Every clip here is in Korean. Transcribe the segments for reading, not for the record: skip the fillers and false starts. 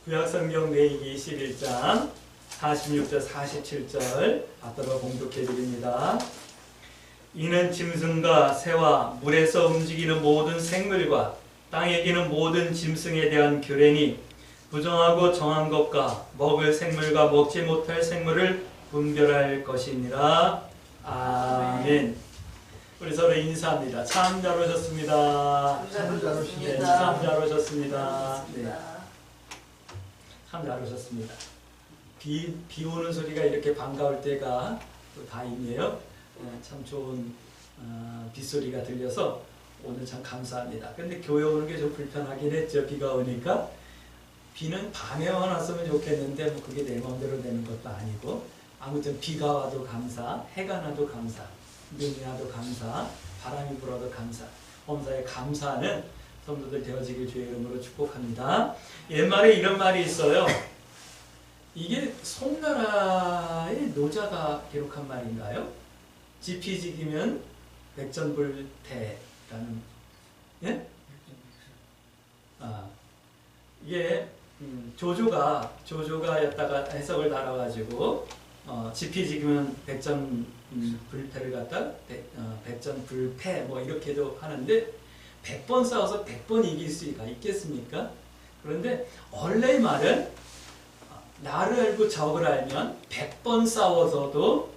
구약성경 레위기 11장 46절 47절 앞으로 봉독해 드립니다. 이는 짐승과 새와 물에서 움직이는 모든 생물과 땅에 기는 모든 짐승에 대한 규례니 부정하고 정한 것과 먹을 생물과 먹지 못할 생물을 분별할 것이니라. 아멘. 우리 서로 인사합니다. 참 잘 오셨습니다. 참 잘 오십니다. 네, 참 잘 오셨습니다. 네. 참 잘 오셨습니다. 비 오는 소리가 이렇게 반가울 때가 또 다행이에요. 참 좋은 빗소리가 들려서 오늘 참 감사합니다. 근데 교회 오는 게 좀 불편하긴 했죠. 비가 오니까. 비는 밤에 와놨으면 좋겠는데 뭐 그게 내 마음대로 되는 것도 아니고, 아무튼 비가 와도 감사, 해가 나도 감사, 눈이 와도 감사, 바람이 불어도 감사. 범사에 감사하는 성도들 되어지길 주의 이름으로 축복합니다. 옛말에 이런 말이 있어요. 이게 송나라의 노자가 기록한 말인가요? 지피지기면 백전불태라는, 예? 이게 조조가였다가 해석을 달아가지고 지피지기면 백전불패를 갖다 백전불패 뭐 이렇게도 하는데 100번 싸워서 100번 이길 수가 있겠습니까? 그런데 원래의 말은 나를 알고 적을 알면 100번 싸워서도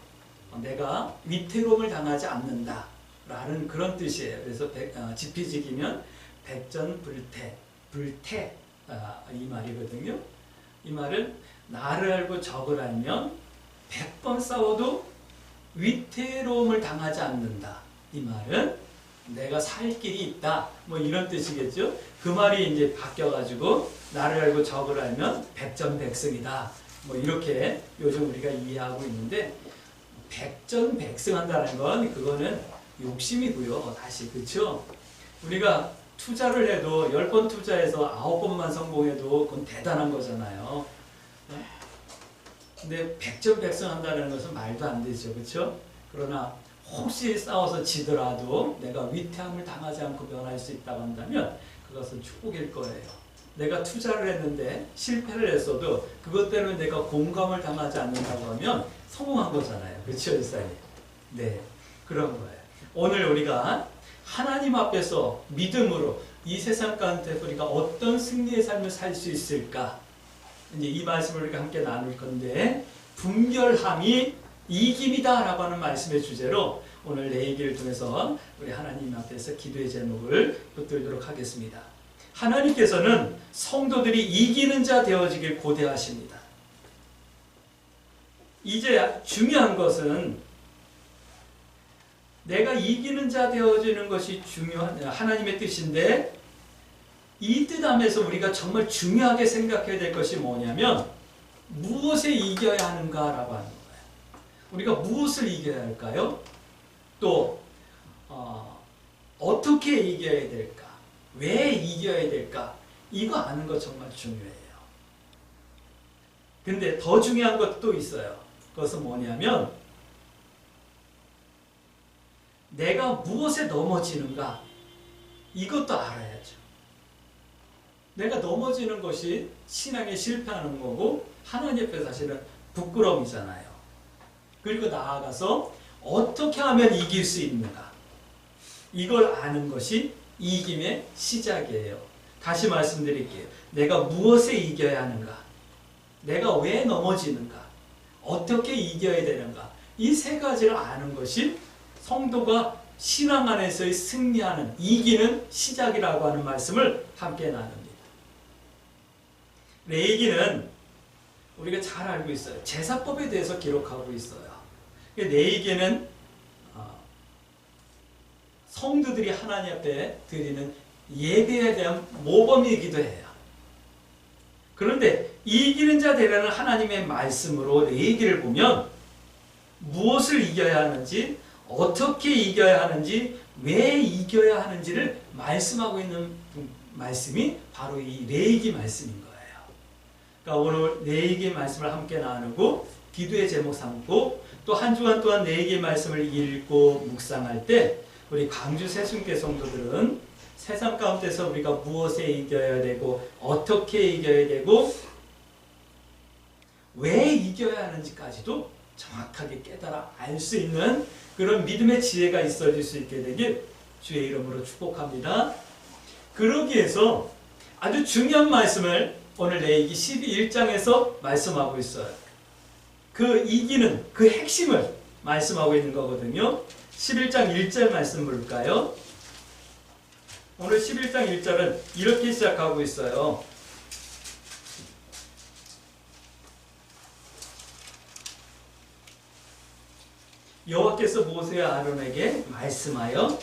내가 위태로움을 당하지 않는다 라는 그런 뜻이에요. 그래서 지피지기면 백전불태, 불태 이 말이거든요. 이 말은 나를 알고 적을 알면 100번 싸워도 위태로움을 당하지 않는다. 이 말은 내가 살 길이 있다. 뭐 이런 뜻이겠죠. 그 말이 이제 바뀌어가지고 나를 알고 적을 알면 백전백승이다. 뭐 이렇게 요즘 우리가 이해하고 있는데, 백전백승한다는 건 그거는 욕심이고요. 다시 그렇죠. 우리가 투자를 해도 10번 투자해서 9번만 성공해도 그건 대단한 거잖아요. 근데 백전백승한다는 것은 말도 안 되죠. 그렇죠? 그러나 혹시 싸워서 지더라도 내가 위태함을 당하지 않고 면할 수 있다고 한다면 그것은 축복일 거예요. 내가 투자를 했는데 실패를 했어도 그것 때문에 내가 공감을 당하지 않는다고 하면 성공한 거잖아요. 그렇죠, 일사님? 네, 그런 거예요. 오늘 우리가 하나님 앞에서 믿음으로 이 세상 가운데 우리가 어떤 승리의 삶을 살 수 있을까? 이제 이 말씀을 우리가 함께 나눌 건데, 분별함이 이김이다 라고 하는 말씀의 주제로 오늘 레위기를 통해서 우리 하나님 앞에서 기도의 제목을 붙들도록 하겠습니다. 하나님께서는 성도들이 이기는 자 되어지길 고대하십니다. 이제 중요한 것은 내가 이기는 자 되어지는 것이 중요한 하나님의 뜻인데, 이 뜻 안에서 우리가 정말 중요하게 생각해야 될 것이 뭐냐면 무엇에 이겨야 하는가라고 하는 거예요. 우리가 무엇을 이겨야 할까요? 또 어떻게 이겨야 될까? 왜 이겨야 될까? 이거 아는 거 정말 중요해요. 근데 더 중요한 것도 있어요. 그것은 뭐냐면 내가 무엇에 넘어지는가? 이것도 알아야죠. 내가 넘어지는 것이 신앙에 실패하는 거고 하나님 앞에 사실은 부끄러움이잖아요. 그리고 나아가서 어떻게 하면 이길 수 있는가? 이걸 아는 것이 이김의 시작이에요. 다시 말씀드릴게요. 내가 무엇에 이겨야 하는가? 내가 왜 넘어지는가? 어떻게 이겨야 되는가? 이 세 가지를 아는 것이 성도가 신앙 안에서의 승리하는, 이기는 시작이라고 하는 말씀을 함께 나눕니다. 레위기는 우리가 잘 알고 있어요. 제사법에 대해서 기록하고 있어요. 레위기는 성도들이 하나님 앞에 드리는 예배에 대한 모범이기도 해요. 그런데 이기는 자 되라는 하나님의 말씀으로 레위기를 보면 무엇을 이겨야 하는지, 어떻게 이겨야 하는지, 왜 이겨야 하는지를 말씀하고 있는 말씀이 바로 이 레위기 말씀인 거예요. 그러니까 오늘 레위기 말씀을 함께 나누고 기도의 제목 삼고 또 한 주간 동안 레위기 말씀을 읽고 묵상할 때 우리 광주 새순교 성도들은 세상 가운데서 우리가 무엇에 이겨야 되고 어떻게 이겨야 되고 왜 이겨야 하는지까지도 정확하게 깨달아 알 수 있는 그런 믿음의 지혜가 있어질 수 있게 되길 주의 이름으로 축복합니다. 그러기 위해서 아주 중요한 말씀을 오늘 레위기 12장에서 말씀하고 있어요. 그 이기는 그 핵심을 말씀하고 있는 거거든요. 11장 1절 말씀 볼까요? 오늘 11장 1절은 이렇게 시작하고 있어요. 여호와께서 모세와 아론에게 말씀하여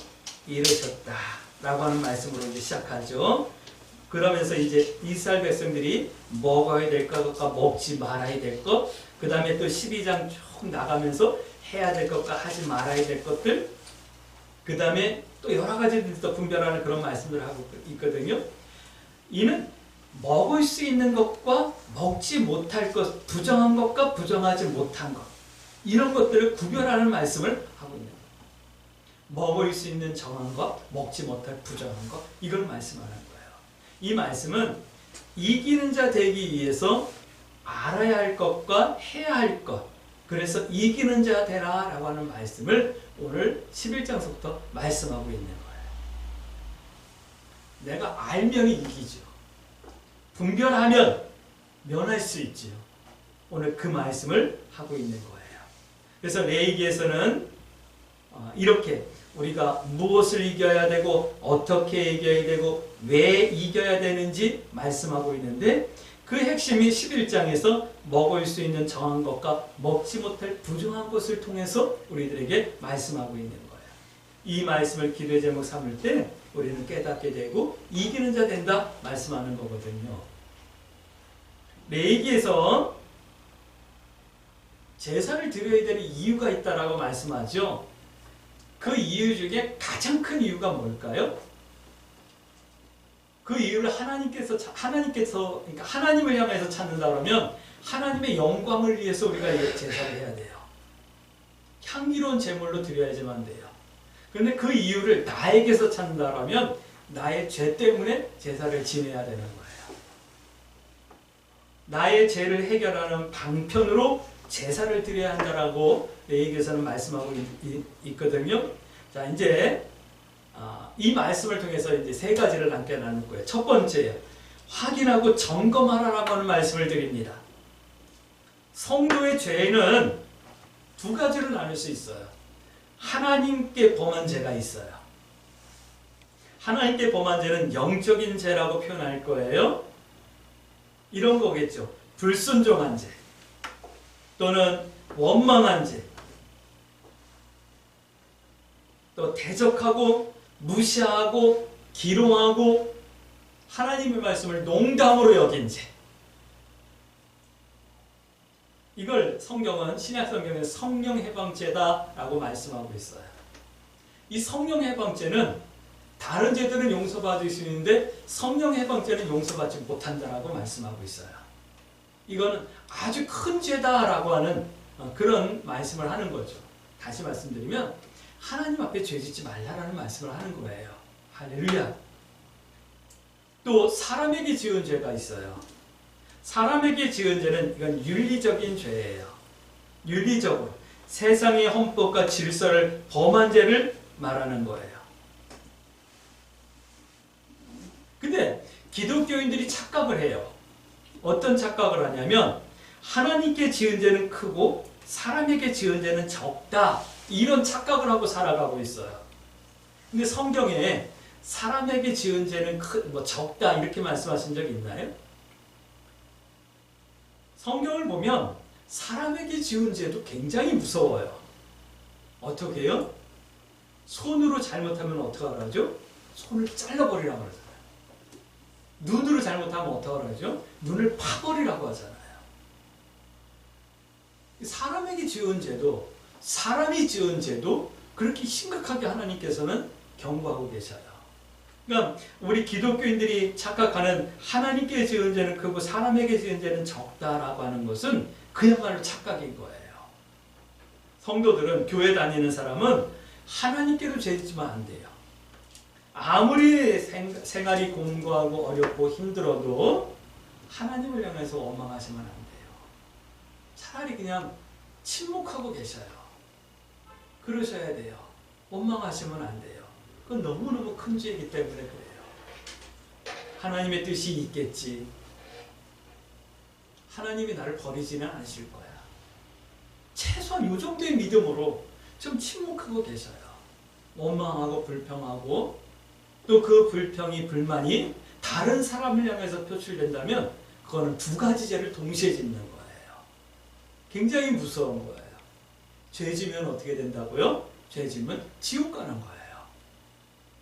이르셨다 라고 하는 말씀으로 이제 시작하죠. 그러면서 이제 이스라엘 백성들이 먹어야 될 것과 먹지 말아야 될 것, 그 다음에 또 12장 쭉 나가면서 해야 될 것과 하지 말아야 될 것들, 그 다음에 또 여러 가지를 또 분별하는 그런 말씀들을 하고 있거든요. 이는 먹을 수 있는 것과 먹지 못할 것, 부정한 것과 부정하지 못한 것, 이런 것들을 구별하는 말씀을 하고 있는 거예요. 먹을 수 있는 정한 것, 먹지 못할 부정한 것, 이걸 말씀하는 거예요. 이 말씀은 이기는 자 되기 위해서 알아야 할 것과 해야 할 것, 그래서 이기는 자 되라 라고 하는 말씀을 오늘 11장서부터 말씀하고 있는 거예요. 내가 알면 이기죠. 분별하면 면할 수 있지요. 오늘 그 말씀을 하고 있는 거예요. 그래서 레위기에서는 이렇게 우리가 무엇을 이겨야 되고 어떻게 이겨야 되고 왜 이겨야 되는지 말씀하고 있는데, 그 핵심이 11장에서 먹을 수 있는 정한 것과 먹지 못할 부정한 것을 통해서 우리들에게 말씀하고 있는 거예요. 이 말씀을 기도의 제목 삼을 때 우리는 깨닫게 되고 이기는 자 된다 말씀하는 거거든요. 레위기에서 제사를 드려야 되는 이유가 있다라고 말씀하죠. 그 이유 중에 가장 큰 이유가 뭘까요? 그 이유를 그러니까 하나님을 향해서 찾는다 그러면 하나님의 영광을 위해서 우리가 제사를 해야 돼요. 향기로운 제물로 드려야지만 돼요. 그런데 그 이유를 나에게서 찾는다 그러면 나의 죄 때문에 제사를 지내야 되는 거예요. 나의 죄를 해결하는 방편으로 제사를 드려야 한다라고 레위기에서는 말씀하고 있거든요. 자, 이제 이 말씀을 통해서 이제 세 가지를 함께 나눌 거예요. 첫 번째, 확인하고 점검하라라고 하는 말씀을 드립니다. 성도의 죄는 두 가지로 나눌 수 있어요. 하나님께 범한 죄가 있어요. 하나님께 범한 죄는 영적인 죄라고 표현할 거예요. 이런 거겠죠. 불순종한 죄, 또는 원망한 죄, 또 대적하고 무시하고 기롱하고 하나님의 말씀을 농담으로 여긴 죄. 이걸 성경은 신약 성경에 성령 해방죄다라고 말씀하고 있어요. 이 성령 해방죄는 다른 죄들은 용서받을 수 있는데 성령 해방죄는 용서받지 못한다라고 말씀하고 있어요. 이거는 아주 큰 죄다라고 하는 그런 말씀을 하는 거죠. 다시 말씀드리면 하나님 앞에 죄 짓지 말라라는 말씀을 하는 거예요. 할렐루야. 또 사람에게 지은 죄가 있어요. 사람에게 지은 죄는 이건 윤리적인 죄예요. 윤리적으로 세상의 헌법과 질서를 범한 죄를 말하는 거예요. 근데 기독교인들이 착각을 해요. 어떤 착각을 하냐면 하나님께 지은 죄는 크고 사람에게 지은 죄는 적다, 이런 착각을 하고 살아가고 있어요. 근데 성경에 사람에게 지은 죄는 적다 이렇게 말씀하신 적 있나요? 성경을 보면 사람에게 지은 죄도 굉장히 무서워요. 어떻게 해요? 손으로 잘못하면 어떻게 하죠? 손을 잘라버리라고 그러잖아요. 눈으로 잘못하면 어떻게 하죠? 눈을 파버리라고 하잖아요. 사람에게 지은 죄도, 사람이 지은 죄도 그렇게 심각하게 하나님께서는 경고하고 계셔요. 그러니까 우리 기독교인들이 착각하는 하나님께 지은 죄는 크고 사람에게 지은 죄는 적다라고 하는 것은 그야말로 착각인 거예요. 성도들은, 교회 다니는 사람은 하나님께도 죄 짓지면 안 돼요. 아무리 생활이 공고하고 어렵고 힘들어도 하나님을 향해서 원망하시면 안 돼요. 차라리 그냥 침묵하고 계셔요. 그러셔야 돼요. 원망하시면 안 돼요. 그건 너무너무 큰 죄이기 때문에 그래요. 하나님의 뜻이 있겠지. 하나님이 나를 버리지는 않으실 거야. 최소한 이 정도의 믿음으로 좀 침묵하고 계셔요. 원망하고 불평하고 또 그 불평이 불만이 다른 사람을 향해서 표출된다면 그거는 두 가지 죄를 동시에 짓는 거예요. 굉장히 무서운 거예요. 죄 지면 어떻게 된다고요? 죄 지면 지옥 가는 거예요.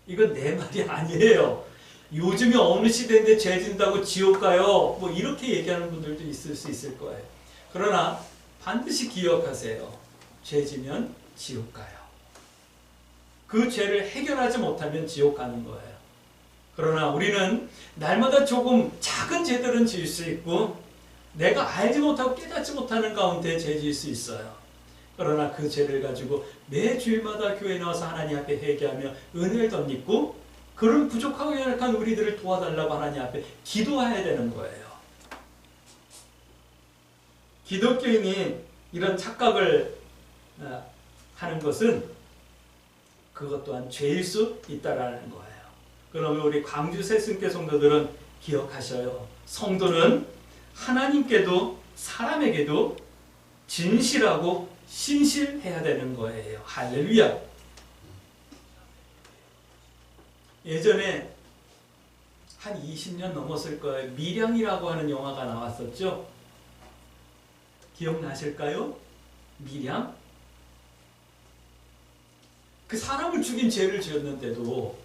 이건 내 말이 아니에요. 요즘에 어느 시대인데 죄 진다고 지옥 가요? 뭐 이렇게 얘기하는 분들도 있을 수 있을 거예요. 그러나 반드시 기억하세요. 죄 지면 지옥 가요. 그 죄를 해결하지 못하면 지옥 가는 거예요. 그러나 우리는 날마다 조금 작은 죄들은 지을 수 있고 내가 알지 못하고 깨닫지 못하는 가운데 죄 지을 수 있어요. 그러나 그 죄를 가지고 매 주일마다 교회에 나와서 하나님 앞에 회개하며 은혜를 덧입고 그런 부족하고 연약한 우리들을 도와달라고 하나님 앞에 기도해야 되는 거예요. 기독교인이 이런 착각을 하는 것은 그것 또한 죄일 수 있다라는 거예요. 그러면 우리 광주 새순교 성도들은 기억하셔요. 성도는 하나님께도 사람에게도 진실하고 신실해야 되는 거예요. 할렐루야. 예전에 한 20년 넘었을 거예요. 밀양이라고 하는 영화가 나왔었죠. 기억나실까요? 밀양? 그 사람을 죽인 죄를 지었는데도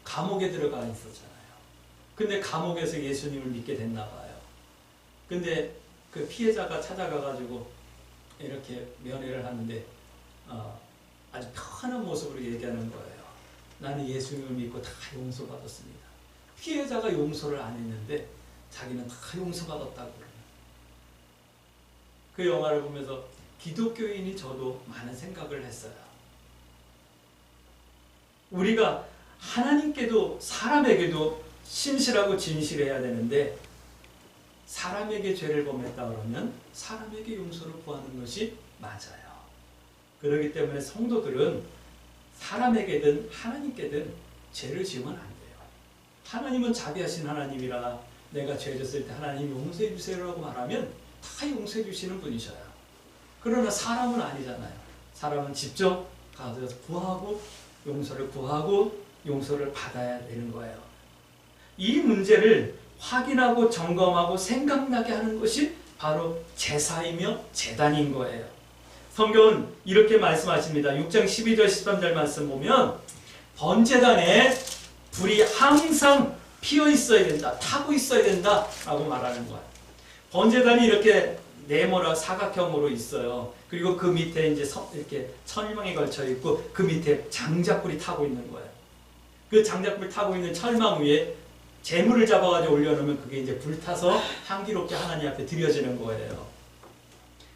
감옥에 들어가 있었잖아요. 근데 감옥에서 예수님을 믿게 됐나 봐요. 근데 그 피해자가 찾아가가지고 이렇게 면회를 하는데 아주 편한 모습으로 얘기하는 거예요. 나는 예수님을 믿고 다 용서받았습니다. 피해자가 용서를 안 했는데 자기는 다 용서받았다고 그러는. 그 영화를 보면서 기독교인이 저도 많은 생각을 했어요. 우리가 하나님께도 사람에게도 신실하고 진실해야 되는데 사람에게 죄를 범했다 그러면 사람에게 용서를 구하는 것이 맞아요. 그렇기 때문에 성도들은 사람에게든 하나님께든 죄를 지으면 안 돼요. 하나님은 자비하신 하나님이라 내가 죄 졌을 때 하나님 용서해 주세요라고 말하면 다 용서해 주시는 분이셔요. 그러나 사람은 아니잖아요. 사람은 직접 가서 구하고 용서를 구하고 용서를 받아야 되는 거예요. 이 문제를 확인하고 점검하고 생각나게 하는 것이 바로 제사이며 제단인 거예요. 성경은 이렇게 말씀하십니다. 6장 12절 13절 말씀 보면 번제단에 불이 항상 피어 있어야 된다. 타고 있어야 된다 라고 말하는 거예요. 번제단이 이렇게 네모나 사각형으로 있어요. 그리고 그 밑에 이제 이렇게 철망이 걸쳐 있고 그 밑에 장작불이 타고 있는 거예요. 그 장작불 타고 있는 철망 위에 재물을 잡아가지고 올려놓으면 그게 이제 불타서 향기롭게 하나님 앞에 드려지는 거예요.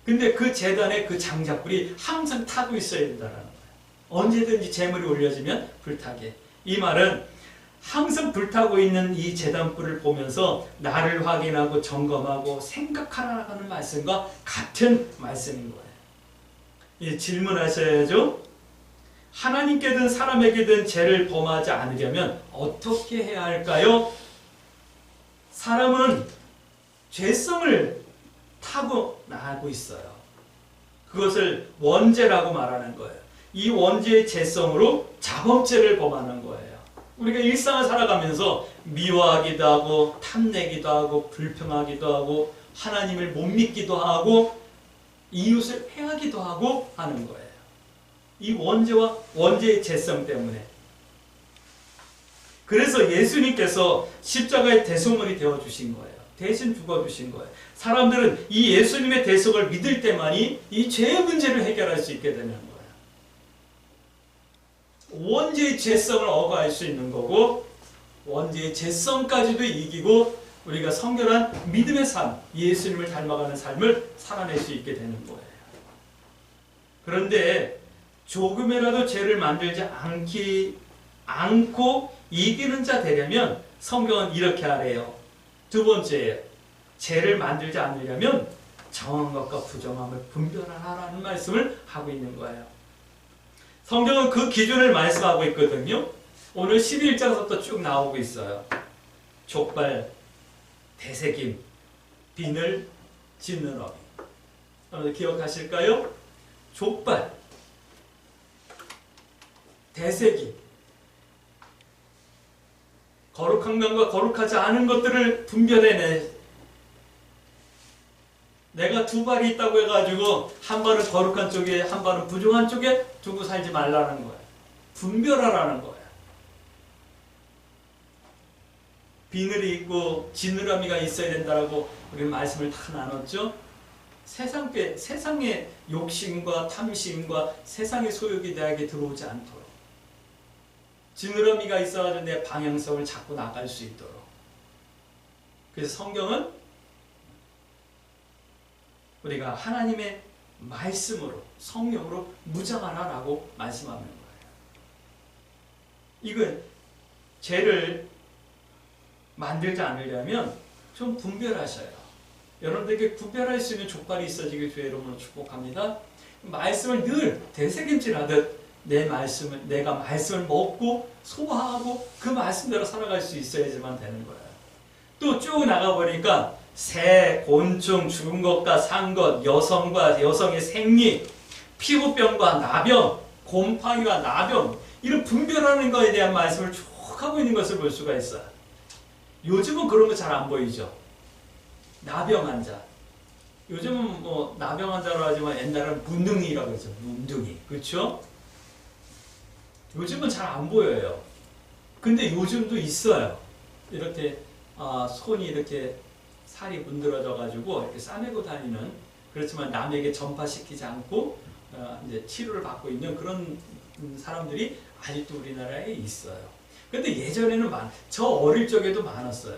근데 그 제단에 그 장작불이 항상 타고 있어야 된다는 거예요. 언제든지 재물이 올려지면 불타게. 이 말은 항상 불타고 있는 이 제단불을 보면서 나를 확인하고 점검하고 생각하라는 말씀과 같은 말씀인 거예요. 예, 질문하셔야죠. 하나님께든 사람에게든 죄를 범하지 않으려면 어떻게 해야 할까요? 사람은 죄성을 타고나고 있어요. 그것을 원죄라고 말하는 거예요. 이 원죄의 죄성으로 자범죄를 범하는 거예요. 우리가 일상을 살아가면서 미워하기도 하고 탐내기도 하고 불평하기도 하고 하나님을 못 믿기도 하고 이웃을 해하기도 하고 하는 거예요. 이 원죄와 원죄의 죄성 때문에. 그래서 예수님께서 십자가의 대속물이 되어주신 거예요. 대신 죽어주신 거예요. 사람들은 이 예수님의 대속을 믿을 때만이 이 죄의 문제를 해결할 수 있게 되는 거예요. 원죄의 죄성을 억압할 수 있는 거고 원죄의 죄성까지도 이기고 우리가 성결한 믿음의 삶, 예수님을 닮아가는 삶을 살아낼 수 있게 되는 거예요. 그런데 조금이라도 죄를 만들지 않고 이기는 자 되려면 성경은 이렇게 하래요. 두 번째예요. 죄를 만들지 않으려면 정한 것과 부정함을 분별하라는 말씀을 하고 있는 거예요. 성경은 그 기준을 말씀하고 있거든요. 오늘 11장부터 쭉 나오고 있어요. 족발, 되새김, 비늘, 지느러미. 여러분 기억하실까요? 족발, 되새김, 거룩한 것과 거룩하지 않은 것들을 분별해내. 내가 두 발이 있다고 해가지고 한 발은 거룩한 쪽에 한 발은 부정한 쪽에 두고 살지 말라는 거야. 분별하라는 거야. 비늘이 있고 지느러미가 있어야 된다라고 우리 말씀을 다 나눴죠. 세상의 욕심과 탐심과 세상의 소욕이 내게 들어오지 않도록 지느러미가 있어가지고 내 방향성을 잡고 나갈 수 있도록. 그래서 성경은 우리가 하나님의 말씀으로 성령으로 무장하라라고 말씀하는 거예요. 이건 죄를 만들지 않으려면 좀 분별하셔요. 여러분들에게 분별할 수 있는 족발이 있어지길 주의 이름으로 축복합니다. 말씀을 늘 되새김질하듯 내가 말씀을 먹고 소화하고 그 말씀대로 살아갈 수 있어야지만 되는 거예요. 또 쭉 나가보니까 새, 곤충, 죽은 것과 산 것, 여성과 여성의 생리, 피부병과 나병, 곰팡이와 나병, 이런 분별하는 것에 대한 말씀을 쭉 하고 있는 것을 볼 수가 있어요. 요즘은 그런 거 잘 안 보이죠. 나병 환자. 요즘은 뭐 나병 환자로 하지만 옛날에는 문둥이라고 했죠. 문둥이. 그렇죠? 요즘은 잘 안 보여요. 근데 요즘도 있어요. 이렇게 손이 이렇게 살이 문드러져 가지고 이렇게 싸매고 다니는, 그렇지만 남에게 전파시키지 않고 이제 치료를 받고 있는 그런 사람들이 아직도 우리나라에 있어요. 근데 예전에는 저 어릴 적에도 많았어요.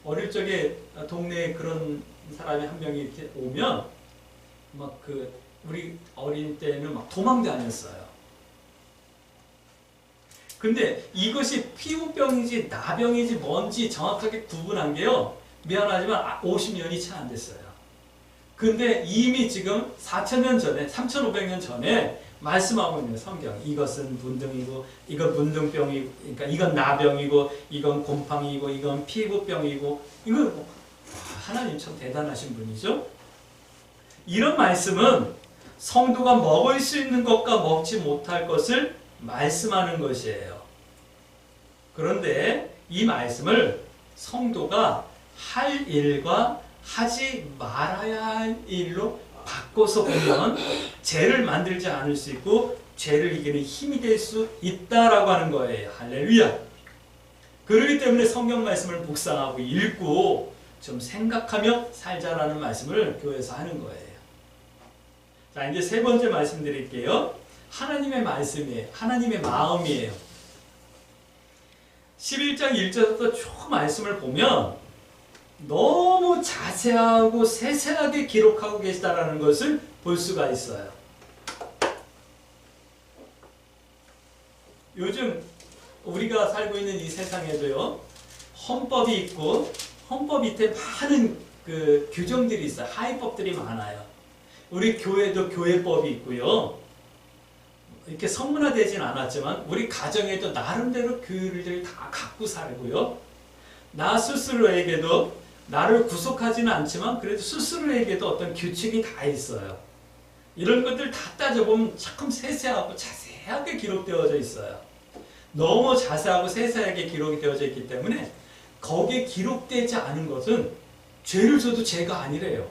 어릴 적에 동네에 그런 사람이 한 명이 이렇게 오면 막 우리 어린 때는 막 도망다녔어요. 근데 이것이 피부병인지 나병인지 뭔지 정확하게 구분한 게요, 미안하지만 50년이 채 안 됐어요. 근데 이미 지금 4,000년 전에, 3,500년 전에 말씀하고 있는 성경, 이것은 문둥이고, 이건 문둥병이고, 그러니까 이건 나병이고, 이건 곰팡이고, 이건 피부병이고, 이건 하나님 참 대단하신 분이죠. 이런 말씀은 성도가 먹을 수 있는 것과 먹지 못할 것을 말씀하는 것이에요. 그런데 이 말씀을 성도가 할 일과 하지 말아야 할 일로 바꿔서 보면 죄를 만들지 않을 수 있고 죄를 이기는 힘이 될 수 있다라고 하는 거예요. 할렐루야. 그렇기 때문에 성경 말씀을 묵상하고 읽고 좀 생각하며 살자라는 말씀을 교회에서 하는 거예요. 자, 이제 세 번째 말씀 드릴게요. 하나님의 말씀이에요. 하나님의 마음이에요. 11장 1절부터 쭉 말씀을 보면 너무 자세하고 세세하게 기록하고 계시다라는 것을 볼 수가 있어요. 요즘 우리가 살고 있는 이 세상에도요, 헌법이 있고 헌법 밑에 많은 규정들이 있어요. 하위법들이 많아요. 우리 교회도 교회법이 있고요. 이렇게 성문화되진 않았지만 우리 가정에도 나름대로 규율들을 다 갖고 살고요. 나 스스로에게도, 나를 구속하지는 않지만 그래도 스스로에게도 어떤 규칙이 다 있어요. 이런 것들 다 따져보면 참 세세하고 자세하게 기록되어져 있어요. 너무 자세하고 세세하게 기록이 되어져 있기 때문에 거기에 기록되지 않은 것은 죄를 져도 죄가 아니래요.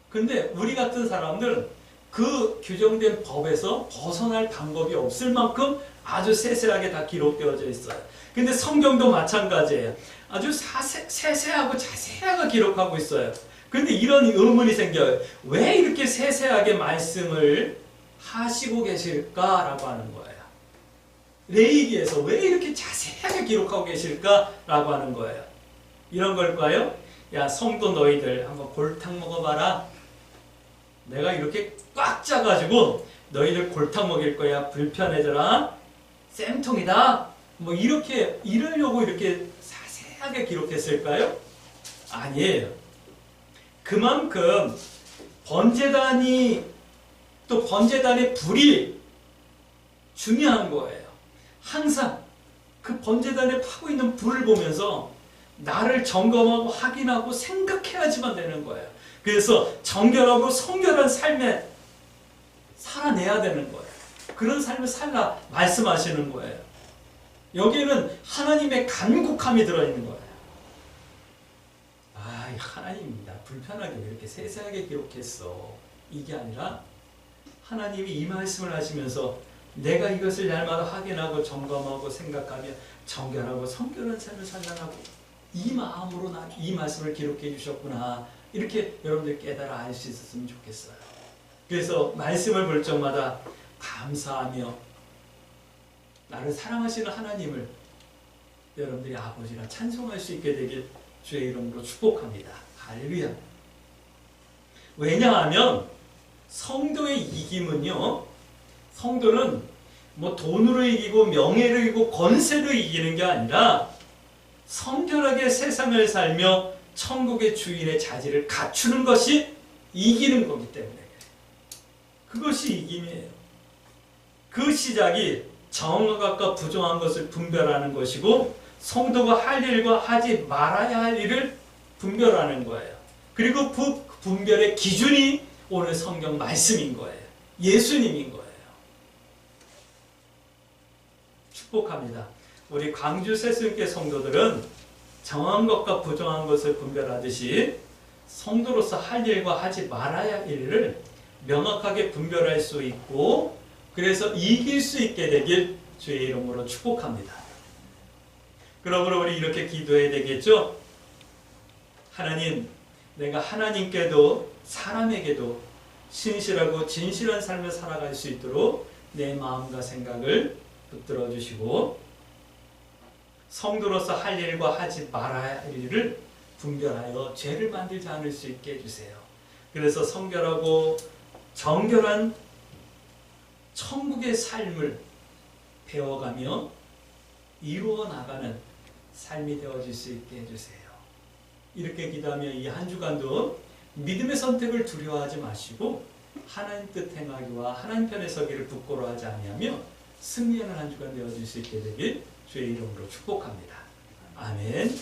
근데 우리 같은 사람들은 그 규정된 법에서 벗어날 방법이 없을 만큼 아주 세세하게 다 기록되어져 있어요. 근데 성경도 마찬가지예요. 아주 세세하고 자세하게 기록하고 있어요. 근데 이런 의문이 생겨요. 왜 이렇게 세세하게 말씀을 하시고 계실까라고 하는 거예요. 레위기에서 왜 이렇게 자세하게 기록하고 계실까라고 하는 거예요. 이런 걸까요? 야, 성도 너희들 한번 골탕 먹어봐라. 내가 이렇게 꽉 짜가지고 너희들 골탕 먹일 거야. 불편해져라. 쌤통이다. 뭐 이러려고 이렇게 자세하게 기록했을까요? 아니에요. 그만큼 번제단이 또 번제단의 불이 중요한 거예요. 항상 그 번제단에 파고 있는 불을 보면서 나를 점검하고 확인하고 생각해야지만 되는 거예요. 그래서 정결하고 성결한 삶에 살아내야 되는 거예요. 그런 삶을 살라 말씀하시는 거예요. 여기에는 하나님의 간곡함이 들어있는 거예요. 아, 하나님 나 불편하게 왜 이렇게 세세하게 기록했어. 이게 아니라 하나님이 이 말씀을 하시면서 내가 이것을 날마다 확인하고 점검하고 생각하며 정결하고 성결한 삶을 살라고 이 마음으로 이 말씀을 기록해 주셨구나. 이렇게 여러분들 깨달아 알 수 있었으면 좋겠어요. 그래서 말씀을 볼 적마다 감사하며 나를 사랑하시는 하나님을 여러분들이 아버지라 찬송할 수 있게 되길 주의 이름으로 축복합니다. 할렐루야. 왜냐하면 성도의 이김은요, 성도는 뭐 돈으로 이기고 명예로 이기고 권세로 이기는 게 아니라 성결하게 세상을 살며 천국의 주인의 자질을 갖추는 것이 이기는 거기 때문에 그것이 이김이에요. 그 시작이 정한 것과 부정한 것을 분별하는 것이고 성도가 할 일과 하지 말아야 할 일을 분별하는 거예요. 그리고 그 분별의 기준이 오늘 성경 말씀인 거예요. 예수님인 거예요. 축복합니다. 우리 광주 새순교 성도들은 정한 것과 부정한 것을 분별하듯이 성도로서 할 일과 하지 말아야 할 일을 명확하게 분별할 수 있고 그래서 이길 수 있게 되길 주의 이름으로 축복합니다. 그러므로 우리 이렇게 기도해야 되겠죠? 하나님, 내가 하나님께도 사람에게도 신실하고 진실한 삶을 살아갈 수 있도록 내 마음과 생각을 붙들어 주시고 성도로서 할 일과 하지 말아야 할 일을 분별하여 죄를 만들지 않을 수 있게 해주세요. 그래서 성결하고 정결한 천국의 삶을 배워가며 이루어 나가는 삶이 되어질 수 있게 해주세요. 이렇게 기도하며 이 한 주간도 믿음의 선택을 두려워하지 마시고 하나님 뜻 행하기와 하나님 편에 서기를 부끄러워하지 아니하며 승리하는 한 주간 되어질 수 있게 되길 주의 이름으로 축복합니다. 아멘.